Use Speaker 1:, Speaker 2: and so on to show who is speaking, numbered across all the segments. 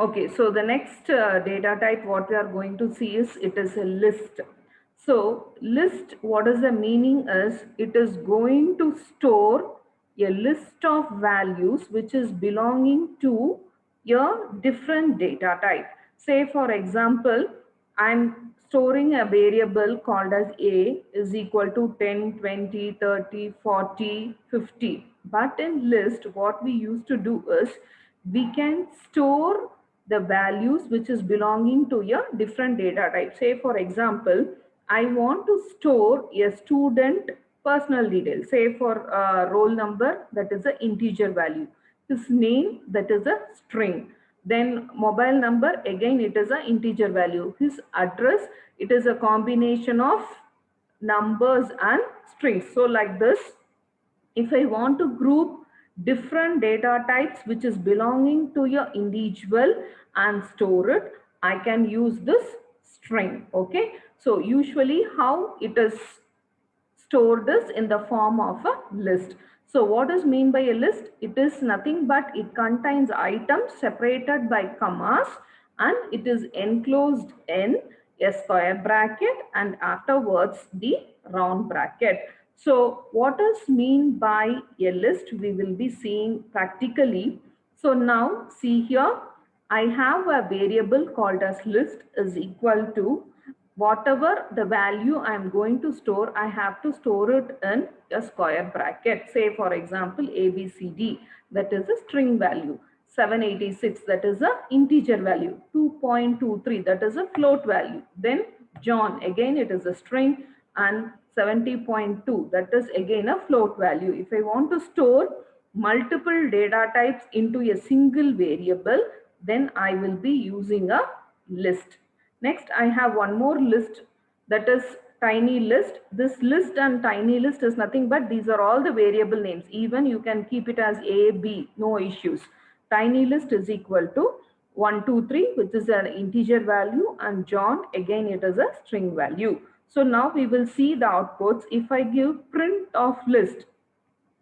Speaker 1: Okay, so the next data type what we are going to see is it is a list. So list, what is the meaning is it is going to store a list of values which is belonging to your different data type. Say for example, I'm storing a variable called as a is equal to 10, 20, 30, 40, 50. But in list, what we used to do is we can store the values which is belonging to your different data type. Say for example, I want to store a student personal details. Say for roll number, that is an integer value. His name, that is a string. Then mobile number, again it is an integer value. His address, it is a combination of numbers and strings. So like this, if I want to group different data types which is belonging to your individual and store it, I can use this string. Okay, so usually how it is stored is in the form of a list. So what is mean by a list? It is nothing but it contains items separated by commas and it is enclosed in a square bracket and afterwards the round bracket. So what is mean by a list we will be seeing practically. So now see here, I have a variable called as list is equal to whatever the value I am going to store, I have to store it in a square bracket. Say for example, ABCD, that is a string value. 786, that is a integer value. 2.23, that is a float value. Then John, again it is a string, and 70.2, that is again a float value. If I want to store multiple data types into a single variable, then I will be using a list. Next, I have one more list, that is tiny list. This list and tiny list is nothing but these are all the variable names. Even you can keep it as A, B, no issues. Tiny list is equal to 1, 2, 3, which is an integer value, and John, again it is a string value. So now we will see the outputs. If I give print of list,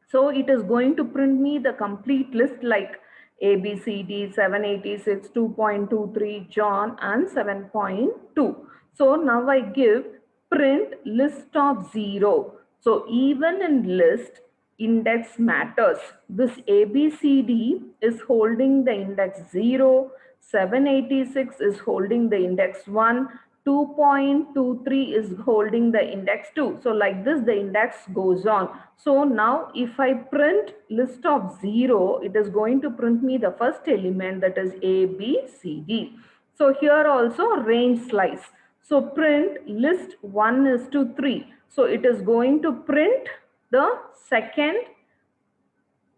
Speaker 1: so it is going to print me the complete list like ABCD, 786, 2.23, John, and 7.2. So now I give print list of 0. So even in list, index matters. This ABCD is holding the index 0, 786 is holding the index 1, 2.23 is holding the index 2. So like this the index goes on. So now if I print list of 0, it is going to print me the first element, that is A, B, C, D. So here also range slice. So print list 1 is to 3. So it is going to print the second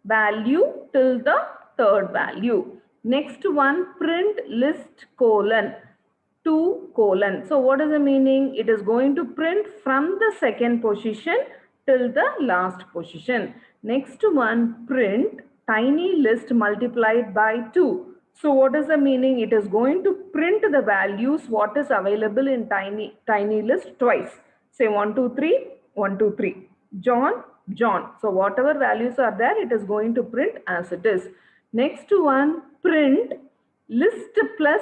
Speaker 1: value till the third value. Next one, print list colon 2 colon. So what is the meaning? It is going to print from the second position till the last position. Next one, print tiny list multiplied by 2. So what is the meaning? It is going to print the values what is available in tiny list twice. Say 1, 2, 3, 1, 2, 3. John, John. So whatever values are there, it is going to print as it is. Next one, print list plus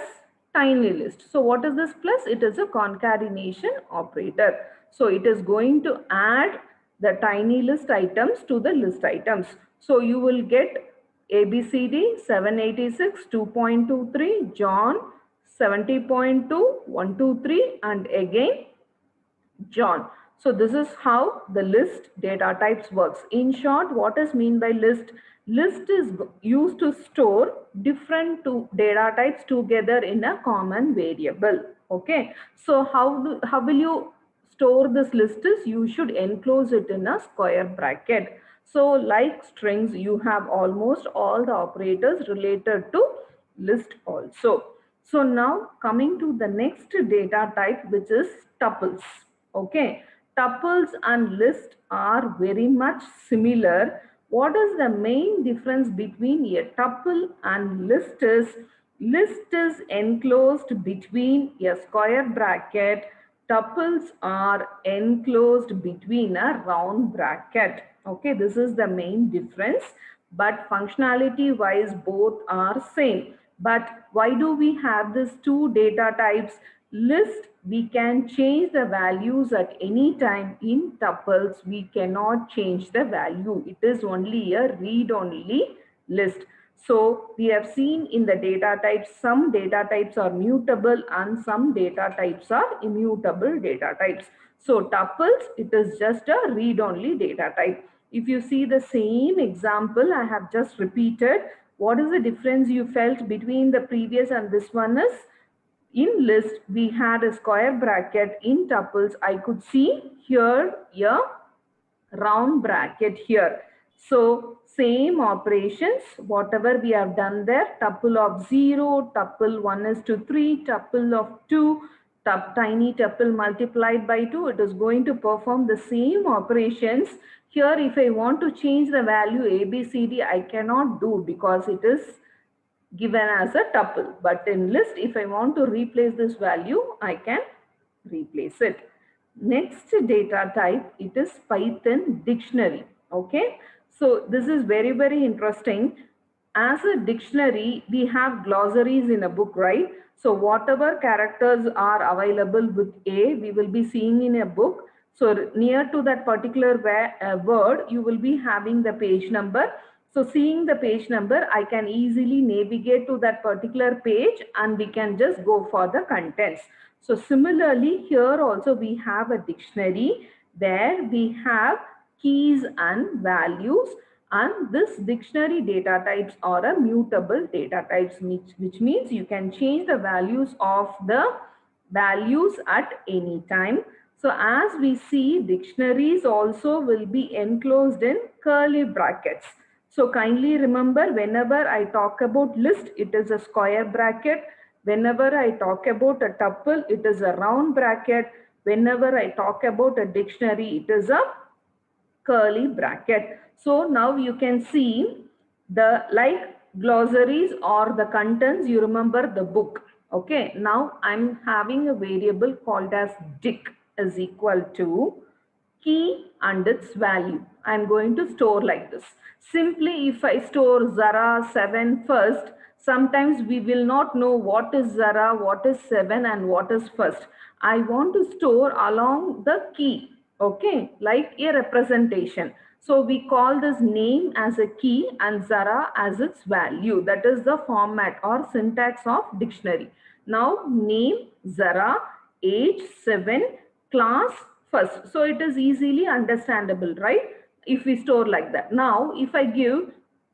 Speaker 1: tiny list. So what is this plus? It is a concatenation operator. So it is going to add the tiny list items to the list items. So you will get ABCD 786, 2.23, John 70.2, 123, and again John. So this is how the list data types works. In short, what is mean by list? List is used to store different data types together in a common variable. Okay. So how will you store this list is you should enclose it in a square bracket. So like strings, you have almost all the operators related to list also. So now coming to the next data type, which is tuples. Okay, tuples and list are very much similar. What is the main difference between a tuple and list is enclosed between a square bracket. Tuples are enclosed between a round bracket. Okay, this is the main difference, but functionality wise both are same. But why do we have these two data types? List, we can change the values at any time. In tuples, we cannot change the value. It is only a read-only list. So we have seen in the data types, some data types are mutable and some data types are immutable data types. So tuples, it is just a read-only data type. If you see the same example I have just repeated, what is the difference you felt between the previous and this one is, in list we had a square bracket. In tuples I could see here a round bracket here. So same operations, whatever we have done there, tuple of 0, tuple 1 is to 3, tuple of 2, tiny tuple multiplied by 2, it is going to perform the same operations. Here if I want to change the value ABCD, I cannot do because it is given as a tuple. But in list, if I want to replace this value, I can replace it. Next data type, it is Python dictionary. Okay, so this is very, very interesting. As a dictionary, we have glossaries in a book, right? So whatever characters are available with A, we will be seeing in a book. So near to that particular word, you will be having the page number. So seeing the page number, I can easily navigate to that particular page and we can just go for the contents. So similarly, here also we have a dictionary where we have keys and values, and this dictionary data types are a mutable data types, which means you can change the values of the values at any time. So as we see, dictionaries also will be enclosed in curly brackets. So kindly remember, whenever I talk about list, it is a square bracket. Whenever I talk about a tuple, it is a round bracket. Whenever I talk about a dictionary, it is a curly bracket. So now you can see the like glossaries or the contents, you remember the book. Okay, now I'm having a variable called as dic is equal to key and its value. I'm going to store like this. Simply if I store Zara 7 first, sometimes we will not know what is Zara, what is 7 and what is first. I want to store along the key, okay, like a representation. So we call this name as a key and Zara as its value. That is the format or syntax of dictionary. Now name Zara, age 7, class first. So it is easily understandable, right? If we store like that. Now if I give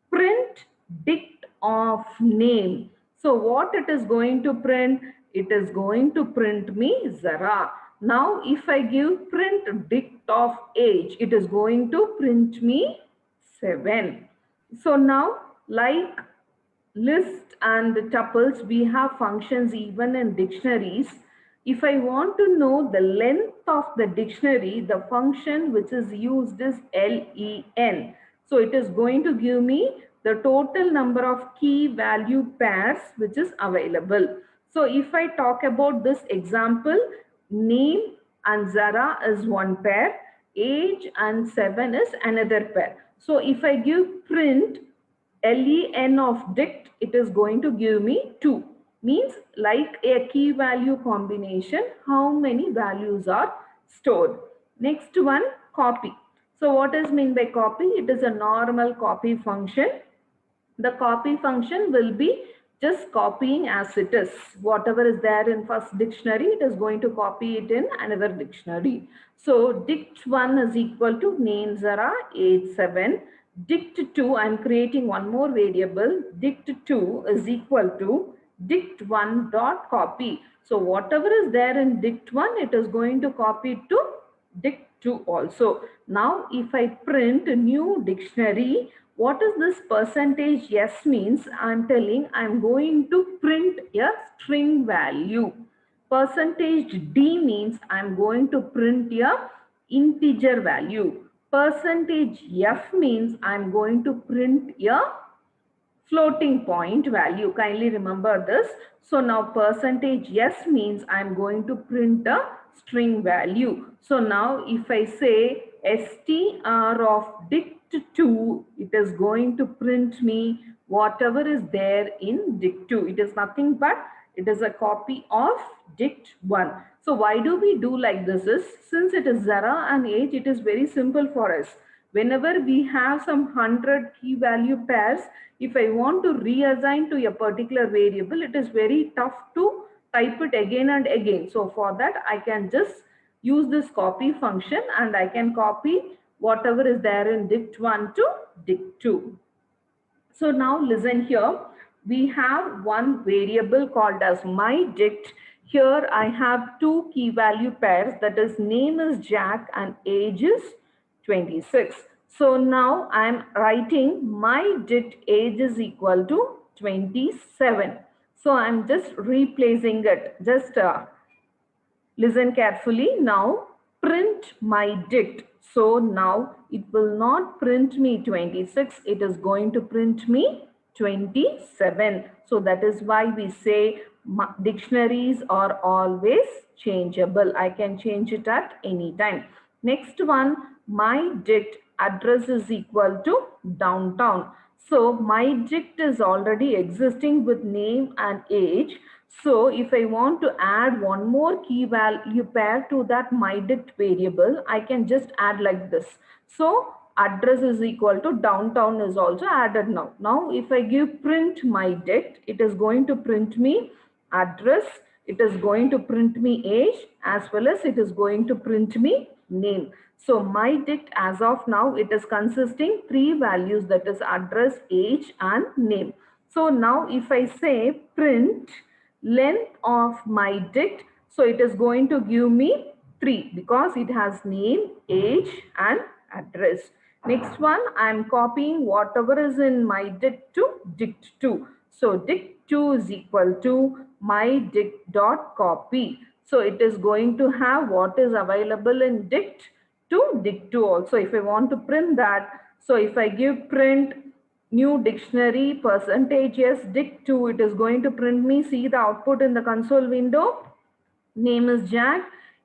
Speaker 1: print dict of name, so what it is going to print? It is going to print me Zara. Now if I give print dict of age, it is going to print me 7. So now like list and tuples, we have functions even in dictionaries. If I want to know the length of the dictionary, the function which is used is len. So it is going to give me the total number of key value pairs which is available. So if I talk about this example, name and Zara is one pair, age and 7 is another pair. So if I give print len of dict, it is going to give me 2. Means like a key value combination, how many values are stored. Next one, copy. So what is mean by copy? It is a normal copy function. The copy function will be just copying as it is. Whatever is there in first dictionary, it is going to copy it in another dictionary. So dict1 is equal to name Zara, age 7. Dict2, I am creating one more variable. Dict2 is equal to dict1 dot copy. So whatever is there in dict1, it is going to copy to dict2 also. Now if I print a new dictionary, what is this percentage yes means? I'm telling I'm going to print a string value. Percentage D means I'm going to print a integer value. Percentage F means I'm going to print a floating point value. Kindly remember this. So now percentage yes means I'm going to print a string value. So now if I say str of dict dict2, it is going to print me whatever is there in dict2. It is nothing but it is a copy of dict1. So why do we do like this is, since it is Zara and age, it is very simple for us. Whenever we have some 100 key value pairs, if I want to reassign to a particular variable, it is very tough to type it again and again. So for that, I can just use this copy function and I can copy whatever is there in dict1 to dict2. So now listen here. We have one variable called as my dict. Here I have two key value pairs, that is name is Jack and age is 26. So now I am writing my dict age is equal to 27. So I am just replacing it. Just listen carefully. Now print my dict. So now it will not print me 26. It is going to print me 27. So that is why we say dictionaries are always changeable. I can change it at any time. Next one, my dict address is equal to downtown. So my dict is already existing with name and age. So if I want to add one more key value pair to that my dict variable, I can just add like this. So address is equal to downtown is also added now. Now if I give print my dict, it is going to print me address, it is going to print me age, as well as it is going to print me name. So my dict as of now, it is consisting three values, that is address, age and name. So now if I say print length of my dict, so it is going to give me 3 because it has name, age and address. Next one, I am copying whatever is in my dict to dict2. So dict2 is equal to my dict dot copy. So it is going to have what is available in dict to dict2 also. If I want to print that, so if I give print new dictionary percentage yes dict2, it is going to print me, see the output in the console window. Name is Jack,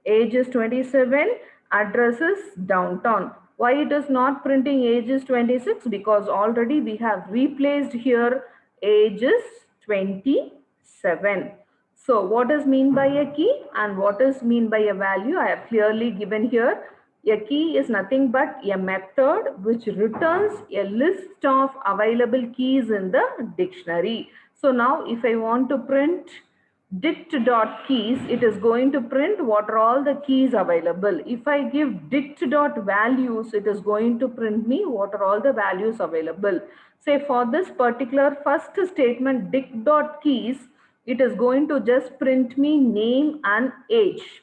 Speaker 1: age is 27, address is downtown. Why it is not printing age is 26? Because already we have replaced here age is 27. So what is mean by a key and what is mean by a value? I have clearly given here. A key is nothing but a method which returns a list of available keys in the dictionary. So now if I want to print dict.keys, it is going to print what are all the keys available. If I give dict.values, it is going to print me what are all the values available. Say for this particular first statement dict.keys, it is going to just print me name and age.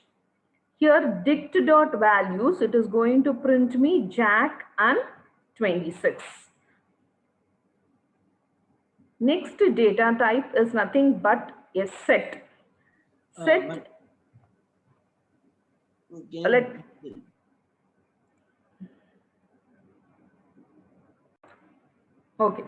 Speaker 1: Here dict.values, it is going to print me Jack and 26. Next data type is nothing but a set. Set. Okay.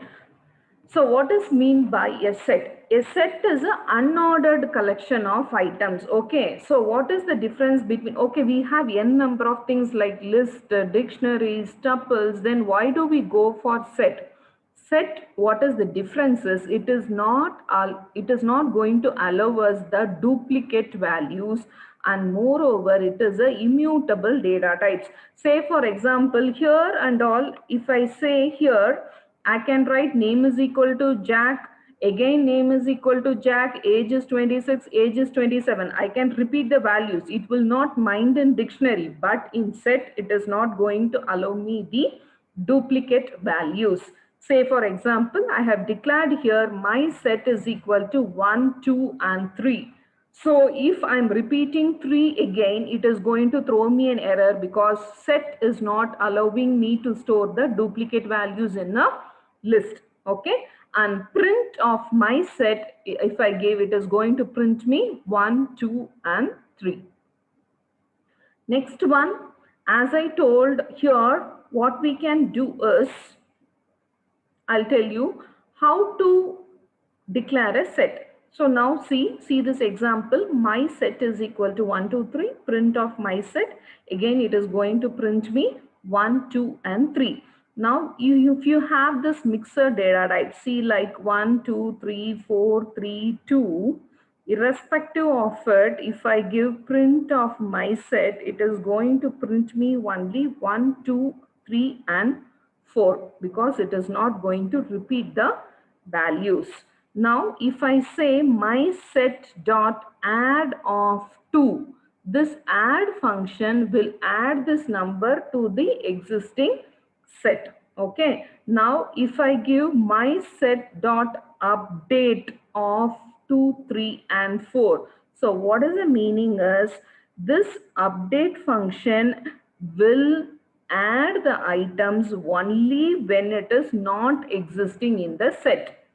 Speaker 1: So what is mean by a set? A set is an unordered collection of items. Okay. So what is the difference between, okay, we have n number of things like list, dictionaries, tuples. Then why do we go for set? Set, what is the difference is, it is not going to allow us the duplicate values, and moreover it is a immutable data types. Say for example here and all, if I say here I can write name is equal to Jack, again name is equal to Jack, age is 26, age is 27. I can repeat the values. It will not mind in dictionary, but in set it is not going to allow me the duplicate values. Say for example, I have declared here my set is equal to 1, 2 and 3. So if I'm repeating 3 again, it is going to throw me an error because set is not allowing me to store the duplicate values in a list. Okay, and print of my set, if I gave, it is going to print me 1, 2 and 3. Next one, as I told here, what we can do is, I'll tell you how to declare a set. So now see this example, my set is equal to 1, 2, 3, print of my set. Again, it is going to print me 1, 2 and 3. Now, if you have this mixer data type, see like 1, 2, 3, 4, 3, 2, irrespective of it, if I give print of my set, it is going to print me only 1, 2, 3, and 4 because it is not going to repeat the values. Now, if I say my set dot add of 2, this add function will add this number to the existing set. Okay. Now, if I give my set dot update of 2, 3, and 4. So, what is the meaning is this update function will add the items only when it is not existing in the set.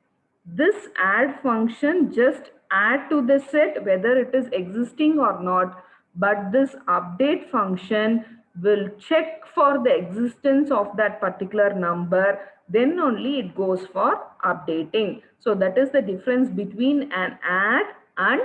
Speaker 1: This add function just add to the set whether it is existing or not, but this update function will check for the existence of that particular number, then only it goes for updating. So that is the difference between an add and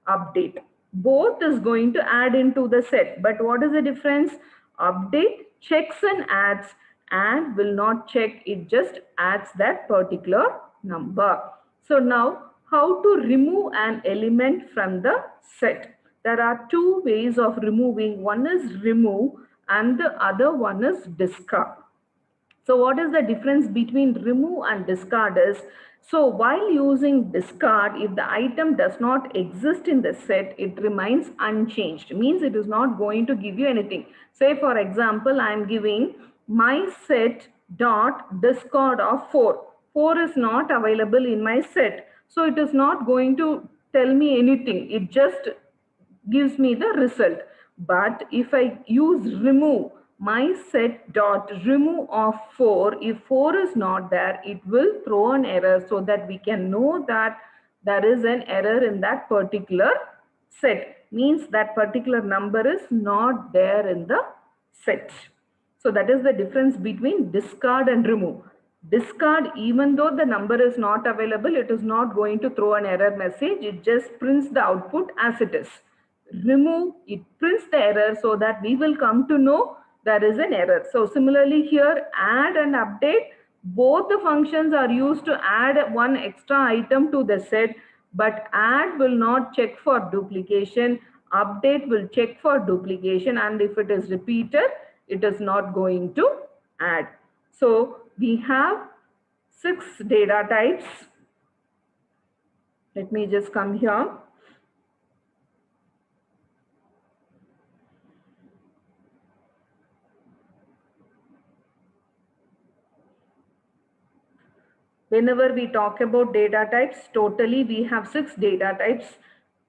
Speaker 1: update. Both is going to add into the set, but what is the difference? Update checks and adds, and will not check, it just adds that particular number. So now, how to remove an element from the set? There are two ways of removing. One is remove and the other one is discard. So what is the difference between remove and discard is, so while using discard, if the item does not exist in the set, it remains unchanged. Means it is not going to give you anything. Say for example, I am giving my set dot discard of 4. 4 is not available in my set. So it is not going to tell me anything. It just gives me the result. But if I use remove, my set dot remove of 4, if 4 is not there, it will throw an error so that we can know that there is an error in that particular set. Means that particular number is not there in the set. So that is the difference between discard and remove. Discard, even though the number is not available, it is not going to throw an error message. It just prints the output as it is. Remove, it prints the error so that we will come to know there is an error. So similarly here, add and update, both the functions are used to add one extra item to the set, but add will not check for duplication, update will check for duplication, and if it is repeated, it is not going to add. So we have 6 data types. Let me just come here. Whenever we talk about data types, totally we have 6 data types.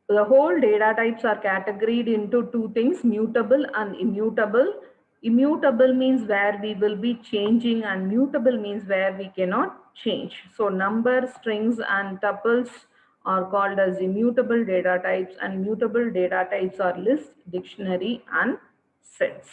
Speaker 1: The whole data types are categorized into two things, mutable and immutable. Immutable means where we will be changing, and mutable means where we cannot change. So numbers, strings and tuples are called as immutable data types, and mutable data types are list, dictionary and sets.